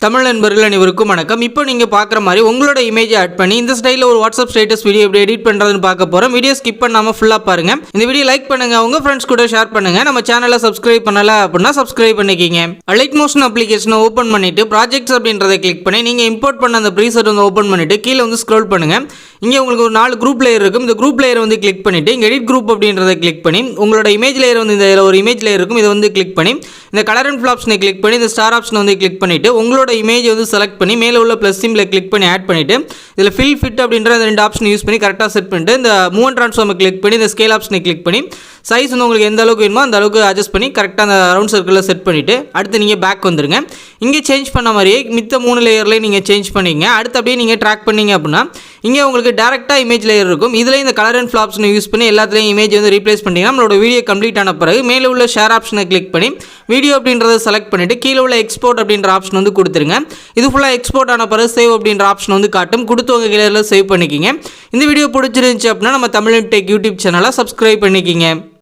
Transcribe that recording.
தமிழ் நண்பர்கள் அனைவருக்கும் வணக்கம். இப்போ நீங்கள் பார்க்குற மாதிரி உங்களோட இமேஜை ஆட் பண்ணி இந்த ஸ்டைலில் ஒரு வாட்ஸ்அப் ஸ்டேட்டஸ் வீடியோ எப்படி எடிட் பண்ணுறதுன்னு பார்க்க போகிறோம். வீடியோ ஸ்கிப் பண்ணாமல் ஃபுல்லாக பாருங்கள். இந்த வீடியோ லைக் பண்ணுங்கள், உங்கள் ஃப்ரெண்ட்ஸ் கூட ஷேர் பண்ணுங்கள். நம்ம சேனலை சப்ஸ்கிரைப் பண்ணலை அப்படின்னா சப்ஸ்கிரைப் பண்ணிக்கிங்க. லைட் மோஷன் அப்ளிகேஷனை ஓப்பன் பண்ணிவிட்டு ப்ராஜெக்ட்ஸ் அப்படின்றத கிளிக் பண்ணி நீங்கள் இம்போர்ட் பண்ண அந்த ப்ரீசெட் வந்து ஓப்பன் பண்ணிவிட்டு கீழே வந்து ஸ்க்ரோல் பண்ணுங்கள். இங்கே உங்களுக்கு ஒரு 4 குரூப் லேயர் இருக்கும். இந்த குரூப் லேயர் வந்து கிளிக் பண்ணிவிட்டு இங்கே எடிட் குரூப் அப்படின்றத கிளிக் பண்ணி உங்களோட இமேஜ் லேயர் வந்து இந்த ஒரு இமேஜ் லேயர் இருக்கும். இதை வந்து கிளிக் பண்ணி இந்த கலர் அண்ட் ஃபில் ஆப்ஷனை கிளிக் பண்ணி இந்த ஸ்டார் ஆப்ஷனை வந்து கிளிக் பண்ணிவிட்டு உங்களோட இமேஜ் வந்து செலக்ட் பண்ணி மேலே உள்ள ப்ளஸ் சிம்பிளை கிளிக் பண்ணி ஆட் பண்ணிவிட்டு இதில் ஃபில் ஃபிட் அப்படின்ற அந்த 2 ஆப்ஷன் யூஸ் பண்ணி கரெக்டாக செட் பண்ணிட்டு இந்த மூவ் அண்ட் ட்ரான்ஸ்ஃபார்மை கிளிக் பண்ணி இந்த ஸ்கேல் ஆப்ஷனை கிளிக் பண்ணி சைஸ் வந்து உங்களுக்கு எந்த அளவுக்கு வேணுமோ அந்த அளவுக்கு அட்ஜஸ்ட் பண்ணி கரெக்டாக அந்த ரவுண்ட் சர்க்கிளில் செட் பண்ணிவிட்டு அடுத்து நீங்கள் பேக் வந்துடுங்க. இங்கே சேஞ்ச் பண்ண மாதிரியே மித்த 3 லேயர்லேயும் நீங்கள் சேஞ்ச் பண்ணிங்க. அடுத்து அப்படியே நீங்கள் ட்ராக் பண்ணிங்க அப்படின்னா இங்கே உங்களுக்கு டேரெக்டாக இமேஜ் லேயர் இருக்கும். இதில் இந்த கலர் அண்ட் ஃபில் ஆப்ஷனை யூஸ் பண்ணி எல்லாத்துலேயும் இமேஜ் வந்து ரீப்ளேஸ் பண்ணிங்கன்னா நம்மளோட வீடியோ கம்ப்ளீட் ஆன பிறகு மேலே உள்ள ஷேர் ஆப்ஷனை கிளிக் பண்ணி வீடியோ அப்படின்றத செலக்ட் பண்ணிவிட்டு கீழே உள்ள எக்ஸ்போர்ட் அப்படின்ற ஆப்ஷன் வந்து கொடுத்துருங்க. இது ஃபுல்லாக எக்ஸ்போர்ட் ஆன பிறகு சேவ் அப்படின்ற ஆப்ஷன் வந்து காட்டும். கொடுத்து உங்கள் கிளியரில் சேவ் பண்ணிக்கிங்க. இந்த வீடியோ பிடிச்சிருந்துச்சு அப்படின்னா நம்ம தமிழ் டெக் யூடியூப் சேனலை சப்ஸ்கிரைப் பண்ணிக்கிங்க.